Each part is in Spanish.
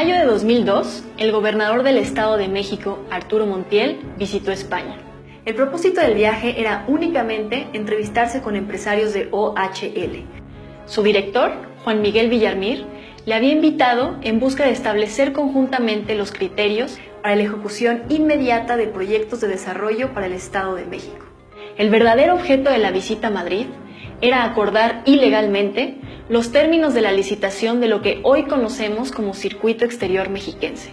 mayo de 2002, el gobernador del Estado de México, Arturo Montiel, visitó España. El propósito del viaje era únicamente entrevistarse con empresarios de OHL. Su director, Juan Miguel Villarmir, le había invitado en busca de establecer conjuntamente los criterios para la ejecución inmediata de proyectos de desarrollo para el Estado de México. El verdadero objeto de la visita a Madrid era acordar ilegalmente los términos de la licitación de lo que hoy conocemos como Circuito Exterior Mexiquense.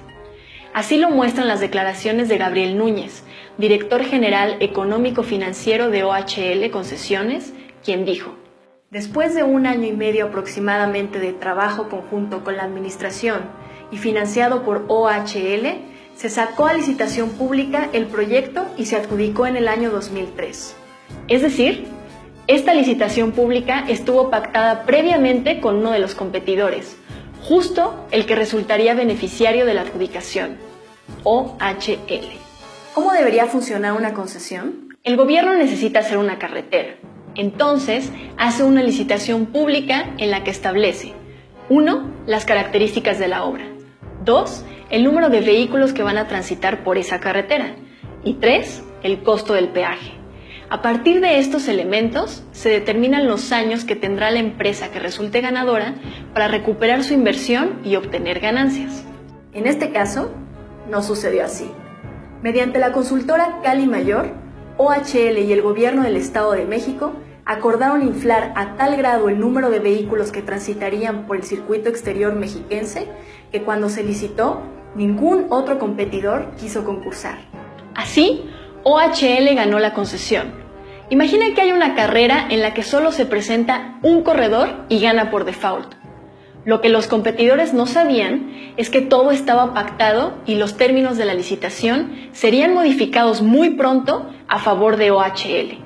Así lo muestran las declaraciones de Gabriel Núñez, director general económico-financiero de OHL Concesiones, quien dijo: después de 1 año y medio aproximadamente de trabajo conjunto con la administración y financiado por OHL, se sacó a licitación pública el proyecto y se adjudicó en el año 2003. Es decir, esta licitación pública estuvo pactada previamente con uno de los competidores, justo el que resultaría beneficiario de la adjudicación, OHL. ¿Cómo debería funcionar una concesión? El gobierno necesita hacer una carretera. Entonces, hace una licitación pública en la que establece: 1. Las características de la obra. 2. El número de vehículos que van a transitar por esa carretera. Y 3. El costo del peaje. A partir de estos elementos, se determinan los años que tendrá la empresa que resulte ganadora para recuperar su inversión y obtener ganancias. En este caso, no sucedió así. Mediante la consultora Cali Mayor, OHL y el gobierno del Estado de México acordaron inflar a tal grado el número de vehículos que transitarían por el circuito exterior mexiquense que cuando se licitó, ningún otro competidor quiso concursar. Así, OHL ganó la concesión. Imagina que hay una carrera en la que solo se presenta un corredor y gana por default. Lo que los competidores no sabían es que todo estaba pactado y los términos de la licitación serían modificados muy pronto a favor de OHL.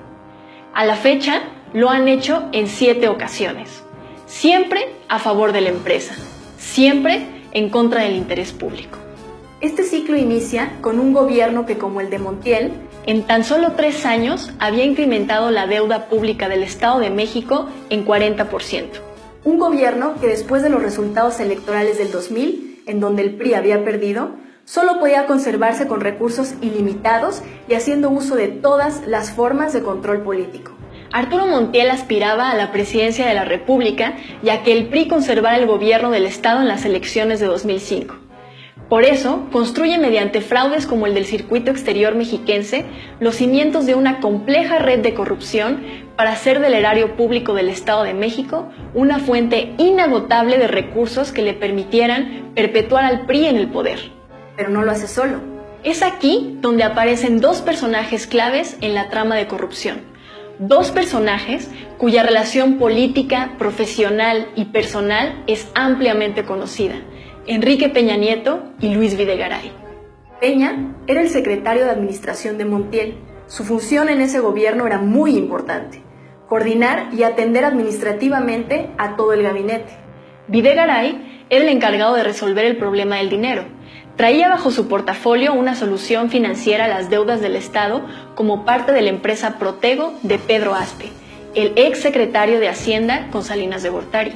A la fecha, lo han hecho en 7 ocasiones. Siempre a favor de la empresa, siempre en contra del interés público. Este ciclo inicia con un gobierno que, como el de Montiel, en tan solo 3 años había incrementado la deuda pública del Estado de México en 40%. Un gobierno que después de los resultados electorales del 2000, en donde el PRI había perdido, solo podía conservarse con recursos ilimitados y haciendo uso de todas las formas de control político. Arturo Montiel aspiraba a la presidencia de la República y a que el PRI conservara el gobierno del Estado en las elecciones de 2005. Por eso, construye mediante fraudes como el del Circuito Exterior Mexiquense los cimientos de una compleja red de corrupción para hacer del erario público del Estado de México una fuente inagotable de recursos que le permitieran perpetuar al PRI en el poder. Pero no lo hace solo. Es aquí donde aparecen 2 personajes claves en la trama de corrupción. 2 personajes cuya relación política, profesional y personal es ampliamente conocida: Enrique Peña Nieto y Luis Videgaray. Peña era el secretario de administración de Montiel. Su función en ese gobierno era muy importante: coordinar y atender administrativamente a todo el gabinete. Videgaray era el encargado de resolver el problema del dinero. Traía bajo su portafolio una solución financiera a las deudas del Estado como parte de la empresa Protego de Pedro Aspe, el ex secretario de Hacienda con Salinas de Gortari.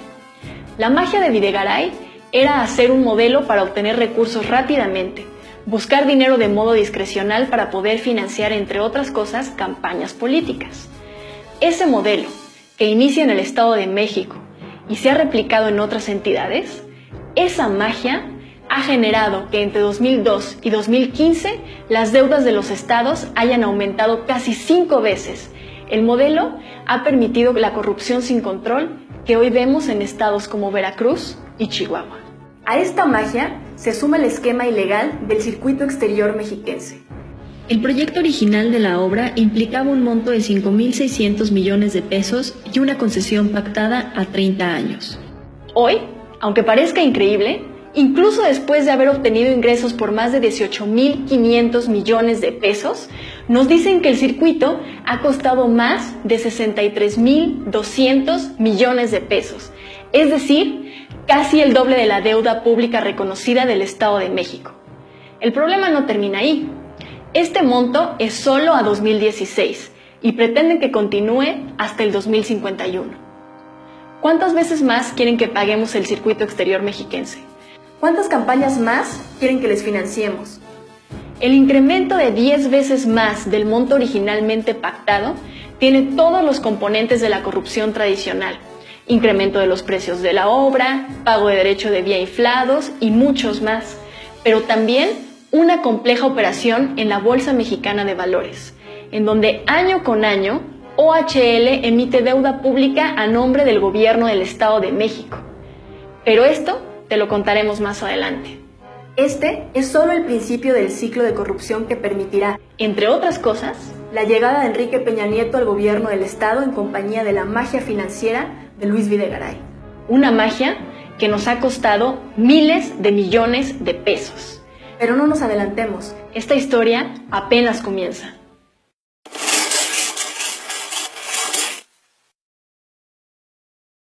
La magia de Videgaray era hacer un modelo para obtener recursos rápidamente, buscar dinero de modo discrecional para poder financiar, entre otras cosas, campañas políticas. Ese modelo, que inicia en el Estado de México y se ha replicado en otras entidades, esa magia ha generado que entre 2002 y 2015 las deudas de los estados hayan aumentado casi 5 veces. El modelo ha permitido la corrupción sin control que hoy vemos en estados como Veracruz y Chihuahua. A esta magia se suma el esquema ilegal del Circuito Exterior Mexiquense. El proyecto original de la obra implicaba un monto de 5.600 millones de pesos y una concesión pactada a 30 años. Hoy, aunque parezca increíble, incluso después de haber obtenido ingresos por más de 18.500 millones de pesos, nos dicen que el circuito ha costado más de 63.200 millones de pesos, es decir, casi el doble de la deuda pública reconocida del Estado de México. El problema no termina ahí. Este monto es solo a 2016 y pretenden que continúe hasta el 2051. ¿Cuántas veces más quieren que paguemos el circuito exterior mexiquense? ¿Cuántas campañas más quieren que les financiemos? El incremento de 10 veces más del monto originalmente pactado tiene todos los componentes de la corrupción tradicional: incremento de los precios de la obra, pago de derecho de vía inflados y muchos más, pero también una compleja operación en la Bolsa Mexicana de Valores, en donde año con año OHL emite deuda pública a nombre del gobierno del Estado de México. Pero esto te lo contaremos más adelante. Este es solo el principio del ciclo de corrupción que permitirá, entre otras cosas, la llegada de Enrique Peña Nieto al gobierno del Estado en compañía de la magia financiera de Luis Videgaray. Una magia que nos ha costado miles de millones de pesos. Pero no nos adelantemos, esta historia apenas comienza.